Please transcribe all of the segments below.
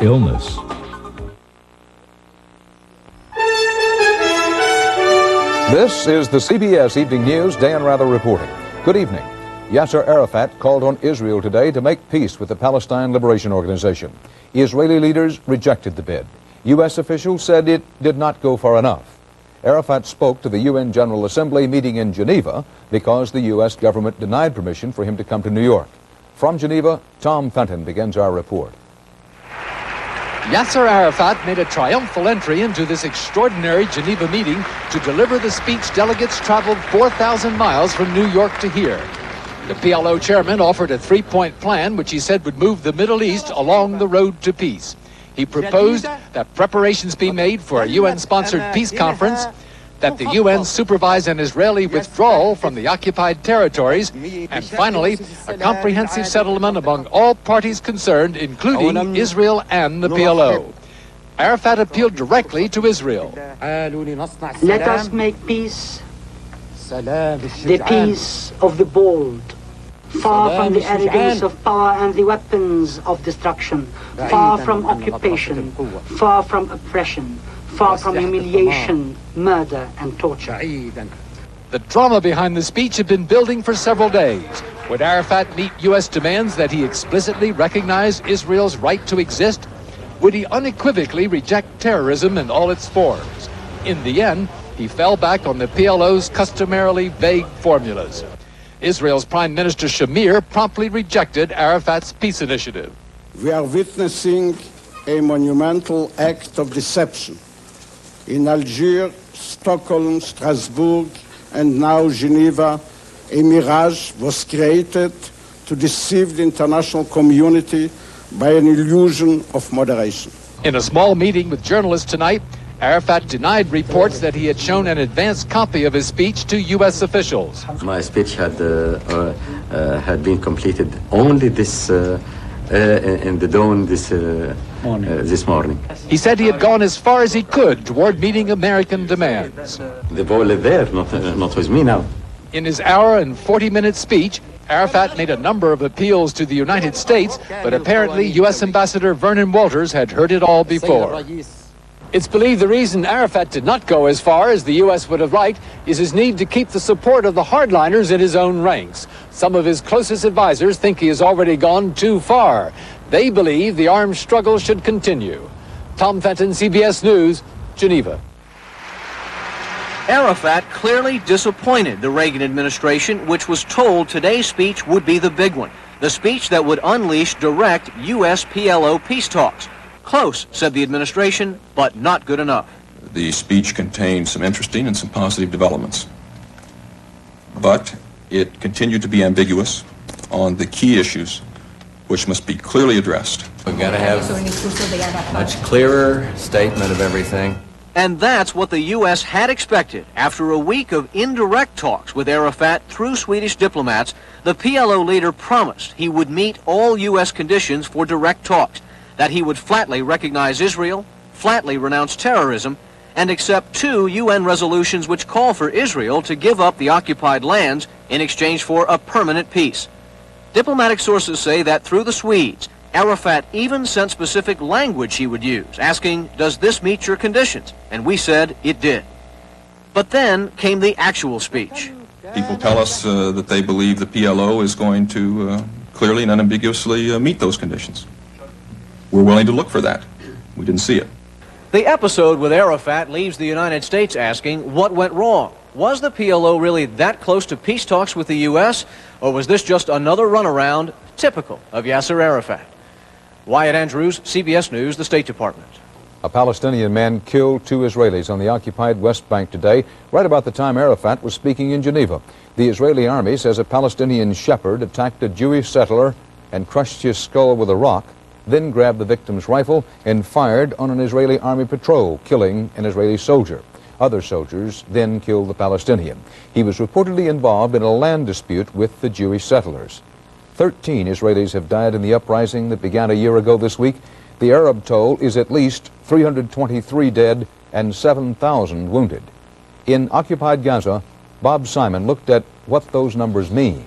illness. This is the CBS Evening News. Dan Rather reporting. Good evening. Yasser Arafat called on Israel today to make peace with the Palestine Liberation Organization. Israeli leaders rejected the bid. U.S. officials said it did not go far enough. Arafat spoke to the UN General Assembly meeting in Geneva because the U.S. government denied permission for him to come to New York. From Geneva, Tom Fenton begins our report. Yasser Arafat made a triumphal entry into this extraordinary Geneva meeting to deliver the speech delegates traveled 4,000 miles from New York to hear. The PLO chairman offered a three-point plan which he said would move the Middle East along the road to peace. He proposed that preparations be made for a UN-sponsored peace conference, that the UN supervise an Israeli withdrawal from the occupied territories, and finally, a comprehensive settlement among all parties concerned, including Israel and the PLO. Arafat appealed directly to Israel. Let us make peace, the peace of the bold, far from the arrogance of power and the weapons of destruction, far from occupation, far from oppression, far from humiliation, murder, and torture. The drama behind the speech had been building for several days. Would Arafat meet U.S. demands that he explicitly recognize Israel's right to exist? Would he unequivocally reject terrorism in all its forms? In the end, he fell back on the PLO's customarily vague formulas. Israel's Prime Minister Shamir promptly rejected Arafat's peace initiative. We are witnessing a monumental act of deception. In Algiers, Stockholm, Strasbourg, and now Geneva, a mirage was created to deceive the international community by an illusion of moderation. In a small meeting with journalists tonight, Arafat denied reports that he had shown an advanced copy of his speech to U.S. officials. My speech had been completed only this in the dawn this morning. He said he had gone as far as he could toward meeting American demands. The ball is there, not with me now. In his hour and 40-minute speech, Arafat made a number of appeals to the United States, but apparently U.S. Ambassador Vernon Walters had heard it all before. It's believed the reason Arafat did not go as far as the U.S. would have liked is his need to keep the support of the hardliners in his own ranks. Some of his closest advisors think he has already gone too far. They believe the armed struggle should continue. Tom Fenton, CBS News, Geneva. Arafat clearly disappointed the Reagan administration, which was told today's speech would be the big one, the speech that would unleash direct U.S. PLO peace talks. Close, said the administration, but not good enough. The speech contained some interesting and some positive developments, but it continued to be ambiguous on the key issues which must be clearly addressed. We've got to have a much clearer statement of everything. And that's what the U.S. had expected. After a week of indirect talks with Arafat through Swedish diplomats, the PLO leader promised he would meet all U.S. conditions for direct talks, that he would flatly recognize Israel, flatly renounce terrorism, and accept 2 UN resolutions which call for Israel to give up the occupied lands in exchange for a permanent peace. Diplomatic sources say that through the Swedes, Arafat even sent specific language he would use, asking, "Does this meet your conditions?" And we said it did. But then came the actual speech. People tell us that they believe the PLO is going to clearly and unambiguously meet those conditions. We're willing to look for that. We didn't see it. The episode with Arafat leaves the United States asking what went wrong. Was the PLO really that close to peace talks with the U.S., or was this just another runaround typical of Yasser Arafat? Wyatt Andrews, CBS News, the State Department. A Palestinian man killed 2 Israelis on the occupied West Bank today, right about the time Arafat was speaking in Geneva. The Israeli army says a Palestinian shepherd attacked a Jewish settler and crushed his skull with a rock, then grabbed the victim's rifle and fired on an Israeli army patrol, killing an Israeli soldier. Other soldiers then killed the Palestinian. He was reportedly involved in a land dispute with the Jewish settlers. 13 Israelis have died in the uprising that began a year ago this week. The Arab toll is at least 323 dead and 7,000 wounded. In occupied Gaza, Bob Simon looked at what those numbers mean.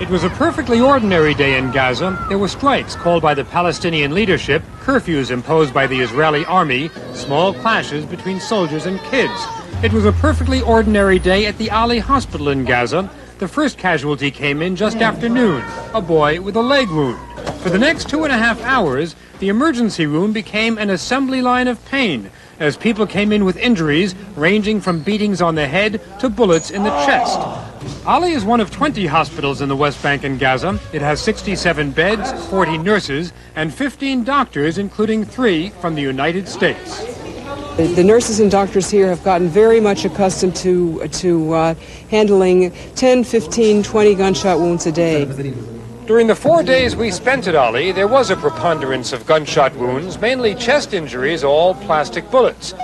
It was a perfectly ordinary day in Gaza. There were strikes called by the Palestinian leadership, curfews imposed by the Israeli army, small clashes between soldiers and kids. It was a perfectly ordinary day at the Ali hospital in Gaza. The first casualty came in just after noon, a boy with a leg wound. For the next 2.5 hours, the emergency room became an assembly line of pain as people came in with injuries ranging from beatings on the head to bullets in the chest. Ali is one of 20 hospitals in the West Bank and Gaza. It has 67 beds, 40 nurses, and 15 doctors, including 3 from the United States. The nurses and doctors here have gotten very much accustomed to handling 10, 15, 20 gunshot wounds a day. During the 4 days we spent at Ali, there was a preponderance of gunshot wounds, mainly chest injuries, all plastic bullets.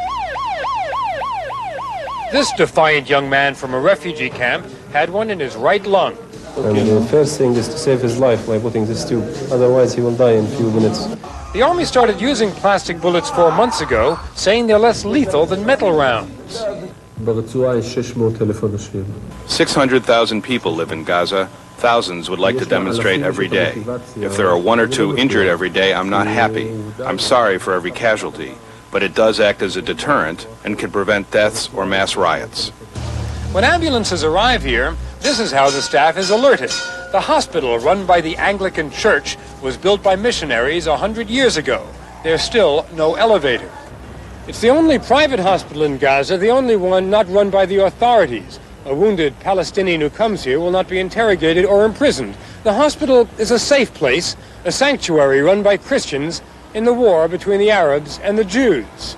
This defiant young man from a refugee camp had one in his right lung. And the first thing is to save his life by putting this tube, otherwise he will die in a few minutes. The army started using plastic bullets 4 months ago, saying they're less lethal than metal rounds. 600,000 people live in Gaza. Thousands would like to demonstrate every day. If there are 1 or 2 injured every day, I'm not happy. I'm sorry for every casualty, but it does act as a deterrent and can prevent deaths or mass riots. When ambulances arrive here, this is how the staff is alerted. The hospital, run by the Anglican Church, was built by missionaries 100 years ago. There's still no elevator. It's the only private hospital in Gaza, the only one not run by the authorities. A wounded Palestinian who comes here will not be interrogated or imprisoned. The hospital is a safe place, a sanctuary run by Christians in the war between the Arabs and the Jews.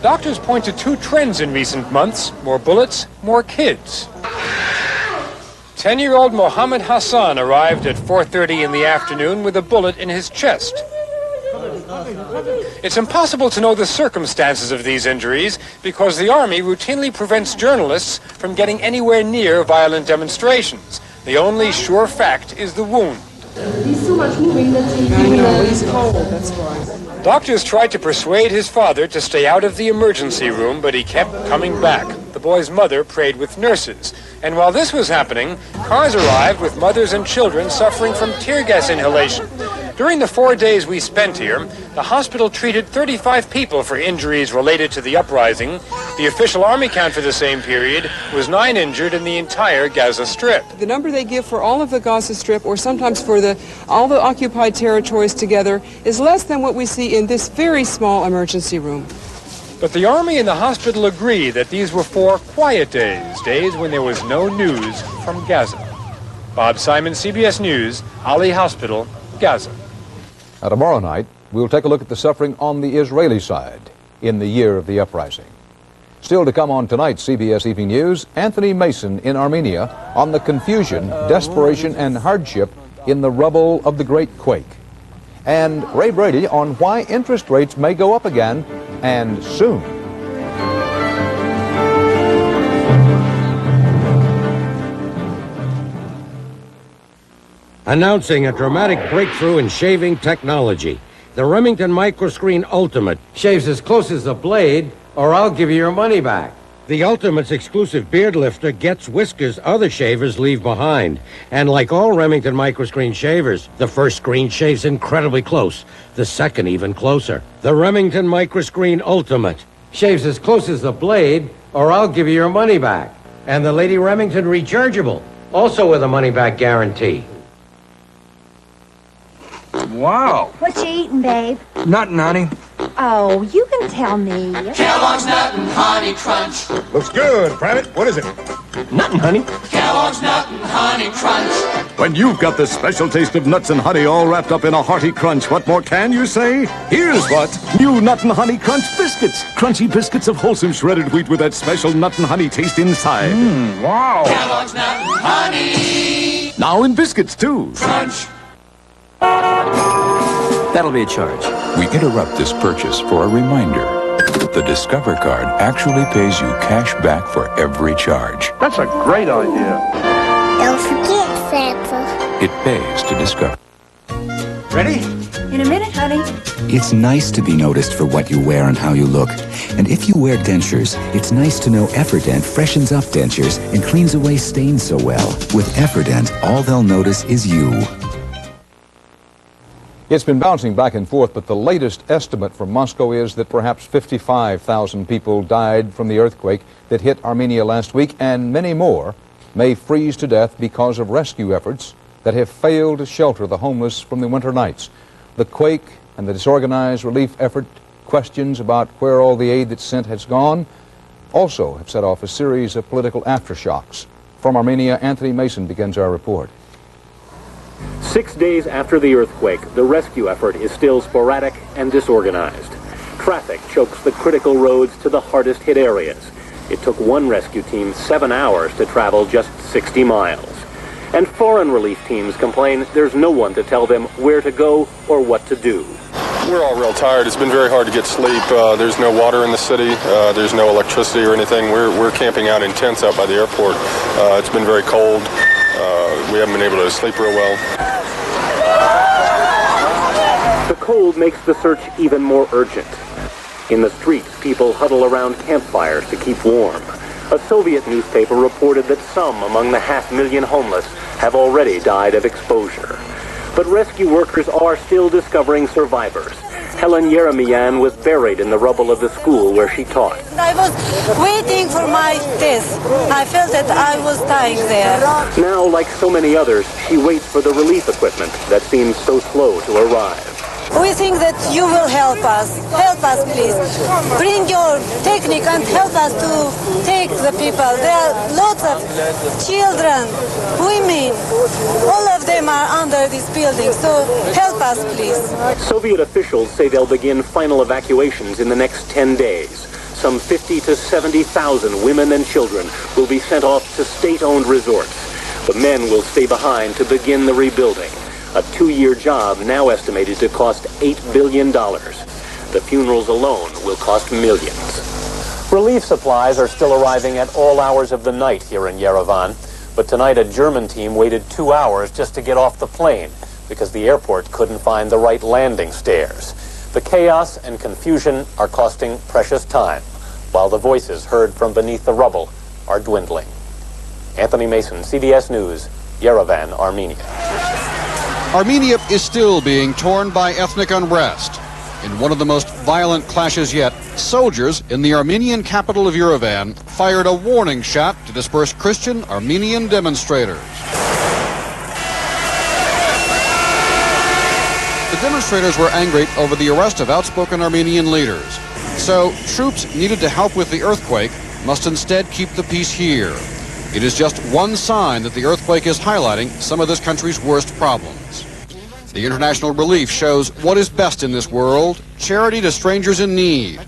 Doctors point to 2 trends in recent months: more bullets, more kids. 10-year-old Mohammed Hassan arrived at 4:30 in the afternoon with a bullet in his chest. It's impossible to know the circumstances of these injuries because the army routinely prevents journalists from getting anywhere near violent demonstrations. The only sure fact is the wound. He's so much moving that I know, he's cold, that's why. Doctors tried to persuade his father to stay out of the emergency room, but he kept coming back. The boy's mother prayed with nurses. And while this was happening, cars arrived with mothers and children suffering from tear gas inhalation. During the 4 days we spent here, the hospital treated 35 people for injuries related to the uprising. The official army count for the same period was 9 injured in the entire Gaza Strip. The number they give for all of the Gaza Strip, or sometimes for all the occupied territories together, is less than what we see in this very small emergency room. But the army and the hospital agree that these were 4 quiet days, days when there was no news from Gaza. Bob Simon, CBS News, Ali Hospital, Gaza. Now, tomorrow night, we'll take a look at the suffering on the Israeli side in the year of the uprising. Still to come on tonight's CBS Evening News, Anthony Mason in Armenia on the confusion, desperation, and hardship in the rubble of the Great Quake. And Ray Brady on why interest rates may go up again, and soon. Announcing a dramatic breakthrough in shaving technology. The Remington Microscreen Ultimate shaves as close as a blade, or I'll give you your money back. The Ultimate's exclusive beard lifter gets whiskers other shavers leave behind. And like all Remington Microscreen shavers, the first screen shaves incredibly close, the second even closer. The Remington Microscreen Ultimate shaves as close as a blade, or I'll give you your money back. And the Lady Remington Rechargeable, also with a money-back guarantee. Wow. What you eating, babe? Nothing, honey. Oh, you can tell me. Kellogg's Nut and Honey Crunch. Looks good, Private. What is it? Nothing, honey. Kellogg's Nut and Honey Crunch. When you've got the special taste of nuts and honey all wrapped up in a hearty crunch, what more can you say? Here's what. New Nut and Honey Crunch Biscuits. Crunchy biscuits of wholesome shredded wheat with that special nut and honey taste inside. Wow. Kellogg's Nut and Honey. Now in biscuits, too. Crunch. That'll be a charge. We interrupt this purchase for a reminder. The Discover card actually pays you cash back for every charge. That's a great idea. Don't forget, Santa. It pays to Discover. Ready? In a minute, honey. It's nice to be noticed for what you wear and how you look. And if you wear dentures, it's nice to know Efferdent freshens up dentures and cleans away stains so well. With Efferdent, all they'll notice is you. It's been bouncing back and forth, but the latest estimate from Moscow is that perhaps 55,000 people died from the earthquake that hit Armenia last week, and many more may freeze to death because of rescue efforts that have failed to shelter the homeless from the winter nights. The quake and the disorganized relief effort, questions about where all the aid that's sent has gone, also have set off a series of political aftershocks. From Armenia, Anthony Mason begins our report. 6 days after the earthquake, the rescue effort is still sporadic and disorganized. Traffic chokes the critical roads to the hardest hit areas. It took one rescue team 7 hours to travel just 60 miles. And foreign relief teams complain there's no one to tell them where to go or what to do. We're all real tired. It's been very hard to get sleep. There's no water in the city. There's no electricity or anything. We're camping out in tents out by the airport. It's been very cold. We haven't been able to sleep real well. The cold makes the search even more urgent. In the streets, people huddle around campfires to keep warm. A Soviet newspaper reported that some among the 500,000 homeless have already died of exposure. But rescue workers are still discovering survivors. Helen Yeremian was buried in the rubble of the school where she taught. I was waiting for my test. I felt that I was dying there. Now, like so many others, she waits for the relief equipment that seems so slow to arrive. We think that you will help us. Help us, please. Bring your technique and help us to take the people. There are lots of children, women. All of them are under this building, so help us, please. Soviet officials say they'll begin final evacuations in the next 10 days. Some 50 to 70,000 women and children will be sent off to state-owned resorts. The men will stay behind to begin the rebuilding. A 2-year job now estimated to cost $8 billion. The funerals alone will cost millions. Relief supplies are still arriving at all hours of the night here in Yerevan. But tonight a German team waited 2 hours just to get off the plane because the airport couldn't find the right landing stairs. The chaos and confusion are costing precious time, while the voices heard from beneath the rubble are dwindling. Anthony Mason, CBS News, Yerevan, Armenia. Armenia is still being torn by ethnic unrest. In one of the most violent clashes yet, soldiers in the Armenian capital of Yerevan fired a warning shot to disperse Christian Armenian demonstrators. The demonstrators were angry over the arrest of outspoken Armenian leaders. So troops needed to help with the earthquake must instead keep the peace here. It is just one sign that the earthquake is highlighting some of this country's worst problems. The international relief shows what is best in this world, charity to strangers in need.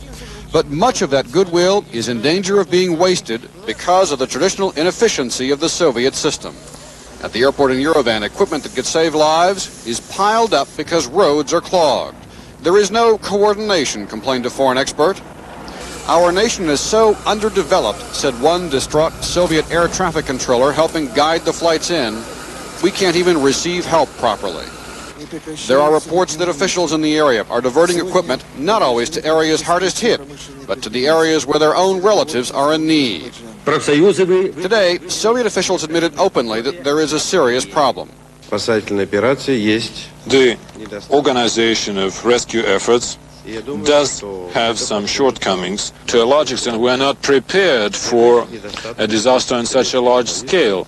But much of that goodwill is in danger of being wasted because of the traditional inefficiency of the Soviet system. At the airport in Yerevan, equipment that could save lives is piled up because roads are clogged. There is no coordination, complained a foreign expert. Our nation is so underdeveloped, said one distraught Soviet air traffic controller helping guide the flights in, we can't even receive help properly. There are reports that officials in the area are diverting equipment not always to areas hardest hit, but to the areas where their own relatives are in need. Today, Soviet officials admitted openly that there is a serious problem. The organization of rescue efforts does have some shortcomings. To a large extent, we are not prepared for a disaster on such a large scale.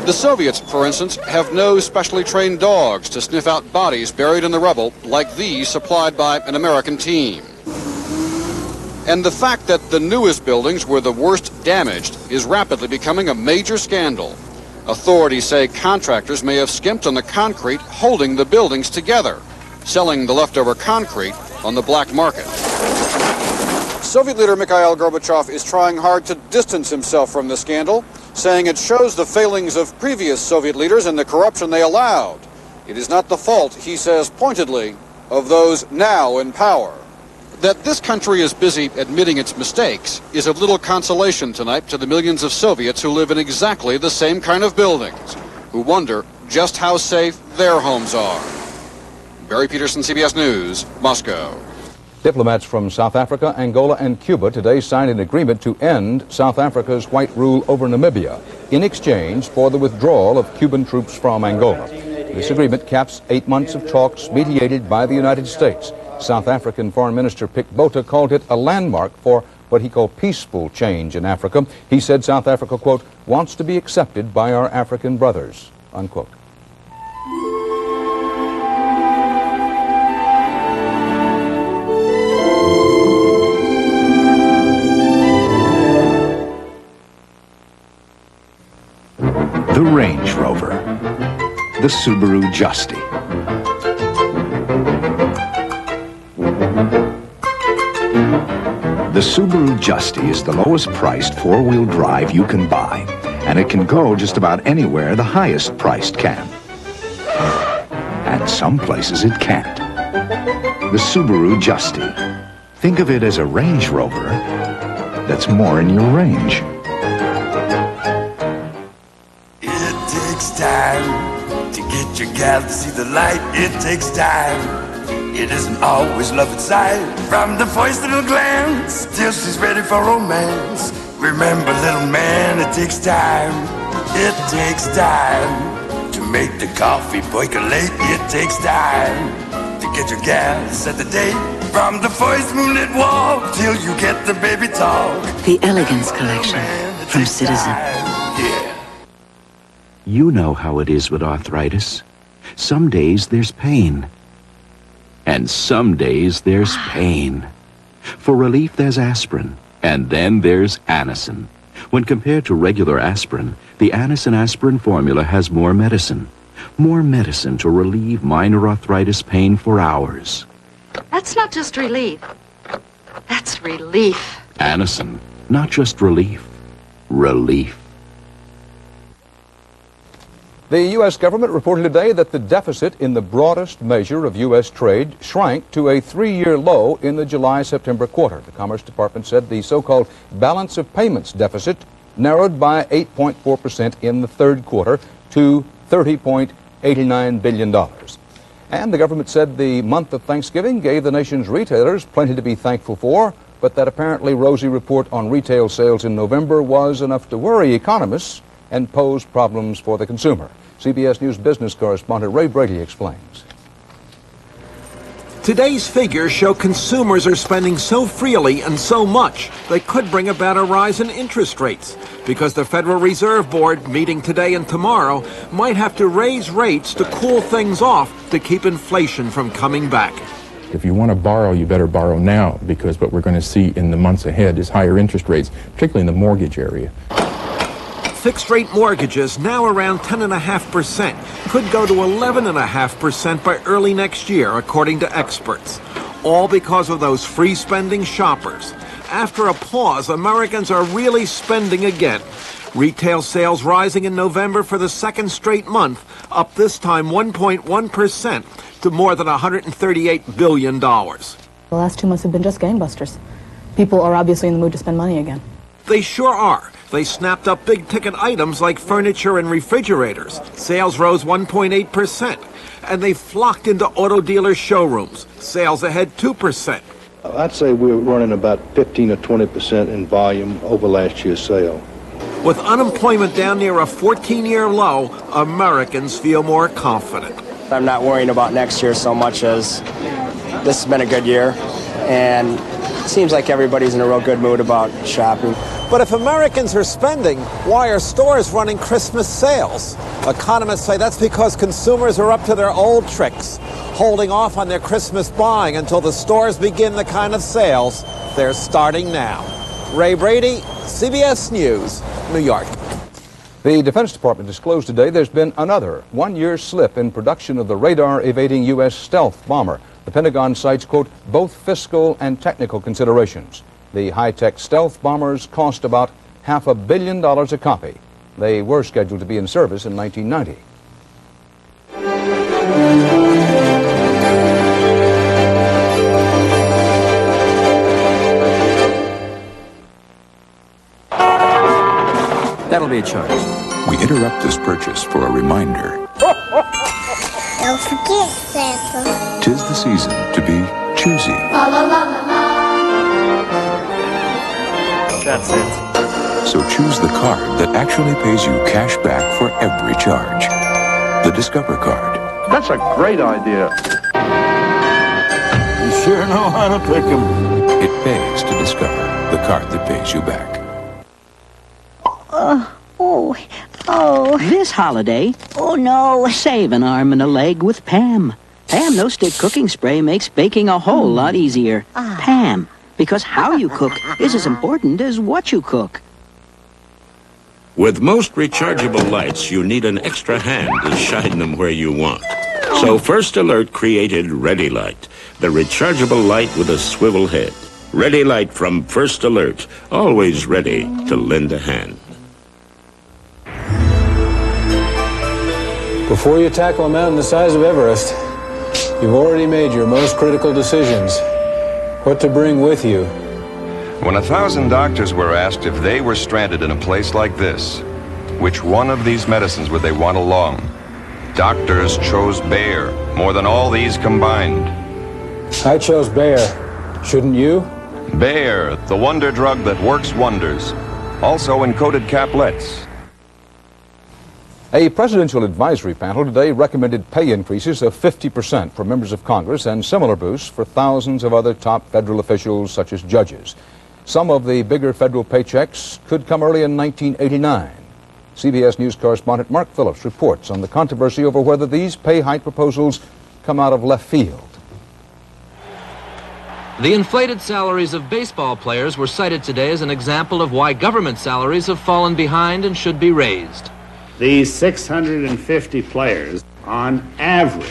The Soviets, for instance, have no specially trained dogs to sniff out bodies buried in the rubble like these supplied by an American team. And the fact that the newest buildings were the worst damaged is rapidly becoming a major scandal. Authorities say contractors may have skimped on the concrete holding the buildings together, selling the leftover concrete on the black market. Soviet leader Mikhail Gorbachev is trying hard to distance himself from the scandal, saying it shows the failings of previous Soviet leaders and the corruption they allowed. It is not the fault, he says pointedly, of those now in power. That this country is busy admitting its mistakes is of little consolation tonight to the millions of Soviets who live in exactly the same kind of buildings, who wonder just how safe their homes are. Barry Peterson, CBS News, Moscow. Diplomats from South Africa, Angola, and Cuba today signed an agreement to end South Africa's white rule over Namibia in exchange for the withdrawal of Cuban troops from Angola. This agreement caps 8 months of talks mediated by the United States. South African Foreign Minister Pick Botha called it a landmark for what he called peaceful change in Africa. He said South Africa, quote, wants to be accepted by our African brothers, unquote. The Range Rover, the Subaru Justy. The Subaru Justy is the lowest priced four-wheel drive you can buy, and it can go just about anywhere the highest priced can. And some places it can't. The Subaru Justy. Think of it as a Range Rover that's more in your range. Time to get your gal to see the light. It takes time. It isn't always love at sight. From the first little glance till she's ready for romance. Remember, little man, it takes time. It takes time to make the coffee percolate. It takes time to get your gal to set the date. From the first moonlit walk till you get the baby talk. The Elegance Collection from Citizen. Yeah. You know how it is with arthritis. Some days there's pain. And some days there's pain. For relief, there's aspirin. And then there's Anacin. When compared to regular aspirin, the Anacin aspirin formula has more medicine. More medicine to relieve minor arthritis pain for hours. That's not just relief. That's relief. Anacin, not just relief. Relief. The U.S. government reported today that the deficit in the broadest measure of U.S. trade shrank to a 3-year low in the July-September quarter. The Commerce Department said the so-called balance of payments deficit narrowed by 8.4% in the third quarter to $30.89 billion. And the government said the month of Thanksgiving gave the nation's retailers plenty to be thankful for, but that apparently rosy report on retail sales in November was enough to worry economists and pose problems for the consumer. CBS News business correspondent Ray Brady explains. Today's figures show consumers are spending so freely and so much they could bring about a rise in interest rates, because the Federal Reserve Board, meeting today and tomorrow, might have to raise rates to cool things off to keep inflation from coming back. If you want to borrow, you better borrow now, because what we're going to see in the months ahead is higher interest rates, particularly in the mortgage area. Fixed-rate mortgages, now around 10.5%, could go to 11.5% by early next year, according to experts. All because of those free-spending shoppers. After a pause, Americans are really spending again. Retail sales rising in November for the second straight month, up this time 1.1% to more than $138 billion. The last 2 months have been just gangbusters. People are obviously in the mood to spend money again. They sure are. They snapped up big-ticket items like furniture and refrigerators. Sales rose 1.8%. And they flocked into auto dealers' showrooms. Sales ahead 2%. I'd say we're running about 15 or 20% in volume over last year's sale. With unemployment down near a 14-year low, Americans feel more confident. I'm not worrying about next year so much as this has been a good year. And it seems like everybody's in a real good mood about shopping. But if Americans are spending, why are stores running Christmas sales? Economists say that's because consumers are up to their old tricks, holding off on their Christmas buying until the stores begin the kind of sales they're starting now. Ray Brady, CBS News, New York. The Defense Department disclosed today there's been another one-year slip in production of the radar-evading U.S. stealth bomber. The Pentagon cites, quote, both fiscal and technical considerations. The high-tech stealth bombers cost about $500 million a copy. They were scheduled to be in service in 1990. That'll be a charge. We interrupt this purchase for a reminder. Don't forget, Santa. 'Tis the season to be choosy. La la la la la. That's it. So choose the card that actually pays you cash back for every charge. The Discover card. That's a great idea. You sure know how to pick 'em. It pays to Discover, the card that pays you back. This holiday, save an arm and a leg with Pam. Pam No Stick Cooking Spray makes baking a whole lot easier. Pam, because how you cook is as important as what you cook. With most rechargeable lights, you need an extra hand to shine them where you want. So First Alert created Ready Light, the rechargeable light with a swivel head. Ready Light from First Alert, always ready to lend a hand. Before you tackle a mountain the size of Everest, you've already made your most critical decisions. What to bring with you. When 1,000 doctors were asked if they were stranded in a place like this, which one of these medicines would they want along? Doctors chose Bayer, more than all these combined. I chose Bayer. Shouldn't you? Bayer, the wonder drug that works wonders. Also in coated caplets. A presidential advisory panel today recommended pay increases of 50% for members of Congress and similar boosts for thousands of other top federal officials such as judges. Some of the bigger federal paychecks could come early in 1989. CBS News correspondent Mark Phillips reports on the controversy over whether these pay hike proposals come out of left field. The inflated salaries of baseball players were cited today as an example of why government salaries have fallen behind and should be raised. These 650 players, on average,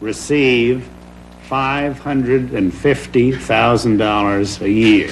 receive $550,000 a year.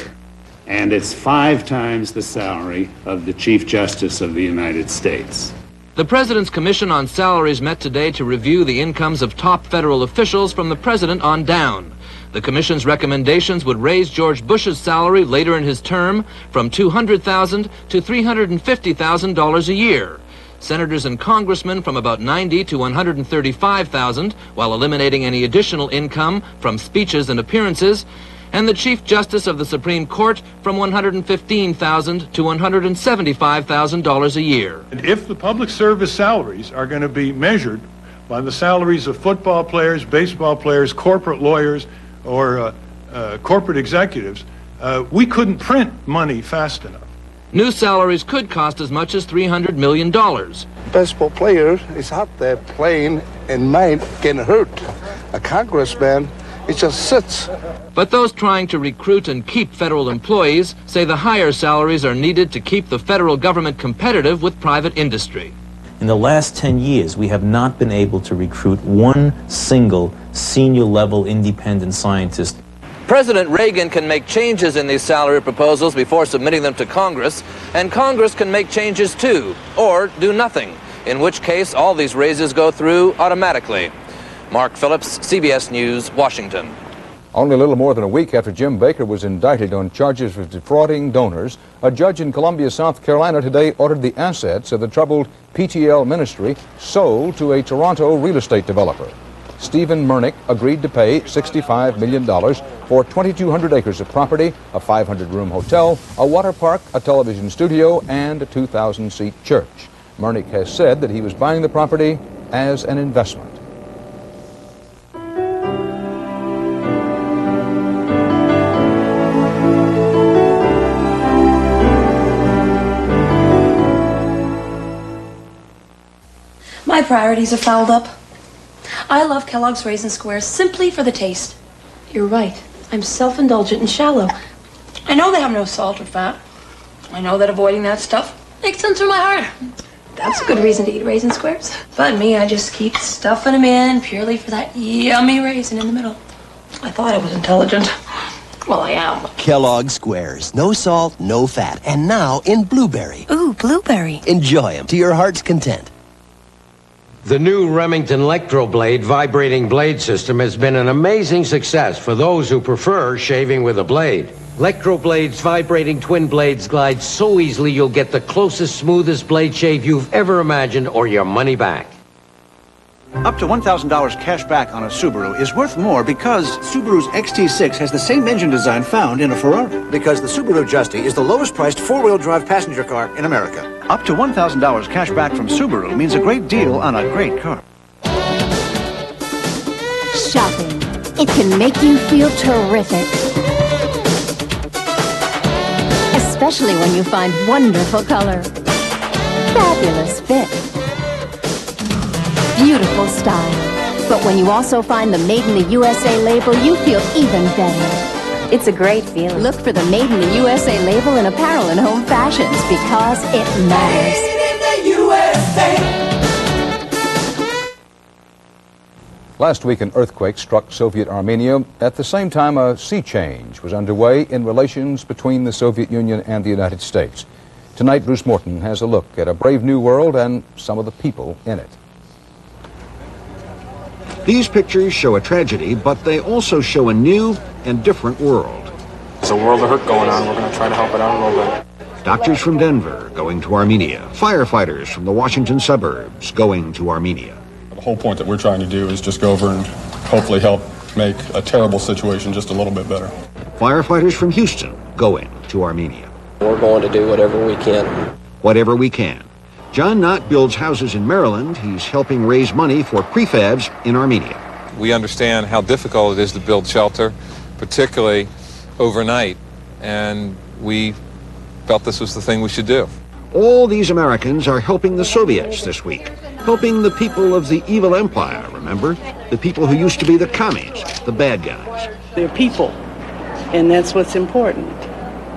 And it's 5 times the salary of the Chief Justice of the United States. The President's Commission on Salaries met today to review the incomes of top federal officials from the President on down. The Commission's recommendations would raise George Bush's salary later in his term from $200,000 to $350,000 a year. Senators and congressmen from about $90,000 to $135,000, while eliminating any additional income from speeches and appearances, and the Chief Justice of the Supreme Court from $115,000 to $175,000 a year. And if the public service salaries are going to be measured by the salaries of football players, baseball players, corporate lawyers, or corporate executives, we couldn't print money fast enough. New salaries could cost as much as $300 million. Baseball player is out there playing and might get hurt. A congressman, he just sits. But those trying to recruit and keep federal employees say the higher salaries are needed to keep the federal government competitive with private industry. In the last 10 years, we have not been able to recruit one single senior-level independent scientist. President Reagan can make changes in these salary proposals before submitting them to Congress, and Congress can make changes too, or do nothing, in which case all these raises go through automatically. Mark Phillips, CBS News, Washington. Only a little more than a week after Jim Baker was indicted on charges of defrauding donors, a judge in Columbia, South Carolina today ordered the assets of the troubled PTL ministry sold to a Toronto real estate developer. Stephen Murnick agreed to pay $65 million for 2,200 acres of property, a 500-room hotel, a water park, a television studio, and a 2,000-seat church. Murnick has said that he was buying the property as an investment. My priorities are fouled up. I love Kellogg's Raisin Squares simply for the taste. You're right. I'm self-indulgent and shallow. I know they have no salt or fat. I know that avoiding that stuff makes sense for my heart. That's a good reason to eat Raisin Squares. But me, I just keep stuffing them in purely for that yummy raisin in the middle. I thought I was intelligent. Well, I am. Kellogg's Squares. No salt, no fat. And now in blueberry. Ooh, blueberry. Enjoy them to your heart's content. The new Remington Electroblade vibrating blade system has been an amazing success for those who prefer shaving with a blade. Electroblade's vibrating twin blades glide so easily you'll get the closest, smoothest blade shave you've ever imagined or your money back. Up to $1,000 cash back on a Subaru is worth more because Subaru's XT6 has the same engine design found in a Ferrari. Because the Subaru Justy is the lowest priced four-wheel drive passenger car in America. Up to $1,000 cash back from Subaru means a great deal on a great car. Shopping. It can make you feel terrific. Especially when you find wonderful color, fabulous fit, beautiful style. But when you also find the Made in the USA label, you feel even better. It's a great feeling. Look for the Made in the USA label in apparel and home fashions because it matters. Made in the USA. Last week, an earthquake struck Soviet Armenia. At the same time, a sea change was underway in relations between the Soviet Union and the United States. Tonight, Bruce Morton has a look at a brave new world and some of the people in it. These pictures show a tragedy, but they also show a new and different world. There's a world of hurt going on. We're going to try to help it out a little bit. Doctors from Denver going to Armenia. Firefighters from the Washington suburbs going to Armenia. The whole point that we're trying to do is just go over and hopefully help make a terrible situation just a little bit better. Firefighters from Houston going to Armenia. We're going to do whatever we can. Whatever we can. John Knott builds houses in Maryland. He's helping raise money for prefabs in Armenia. We understand how difficult it is to build shelter, particularly overnight, and we felt this was the thing we should do. All these Americans are helping the Soviets this week, helping the people of the evil empire, remember? The people who used to be the commies, the bad guys. They're people, and that's what's important.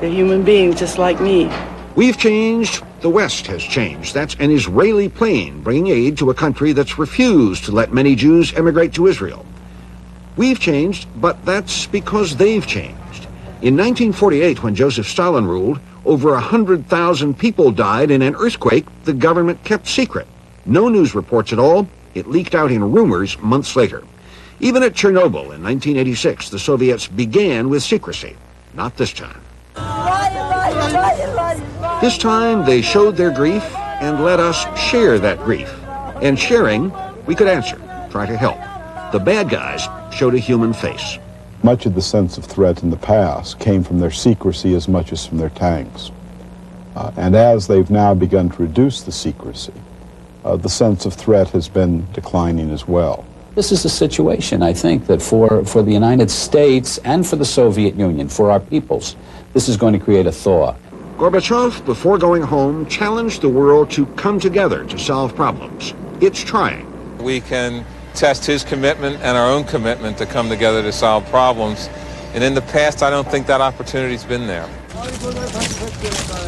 They're human beings just like me. We've changed. The West has changed. That's an Israeli plane bringing aid to a country that's refused to let many Jews emigrate to Israel. We've changed, but that's because they've changed. In 1948, when Joseph Stalin ruled, over 100,000 people died in an earthquake the government kept secret. No news reports at all. It leaked out in rumors months later. Even at Chernobyl in 1986, the Soviets began with secrecy. Not this time. This time, they showed their grief and let us share that grief. And sharing, we could answer, try to help. The bad guys showed a human face. Much of the sense of threat in the past came from their secrecy as much as from their tanks. And as they've now begun to reduce the secrecy, the sense of threat has been declining as well. This is a situation, I think, that for the United States and for the Soviet Union, for our peoples, this is going to create a thaw. Gorbachev, before going home, challenged the world to come together to solve problems. It's trying. We can test his commitment and our own commitment to come together to solve problems. And in the past, I don't think that opportunity's been there.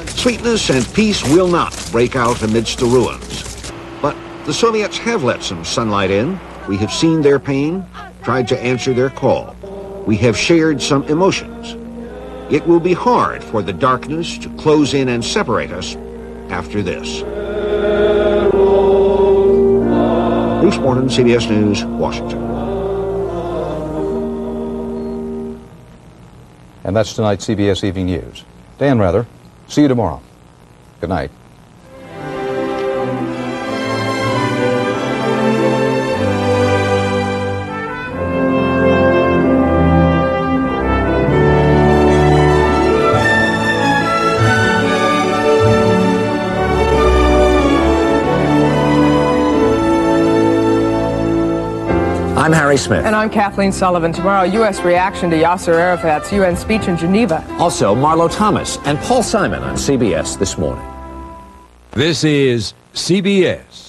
Sweetness and peace will not break out amidst the ruins. But the Soviets have let some sunlight in. We have seen their pain, tried to answer their call. We have shared some emotions. It will be hard for the darkness to close in and separate us after this. Bruce Morton, CBS News, Washington. And that's tonight's CBS Evening News. Dan Rather, see you tomorrow. Good night. I'm Harry Smith. And I'm Kathleen Sullivan. Tomorrow, U.S. reaction to Yasser Arafat's UN speech in Geneva. Also, Marlo Thomas and Paul Simon on CBS This Morning. This is CBS.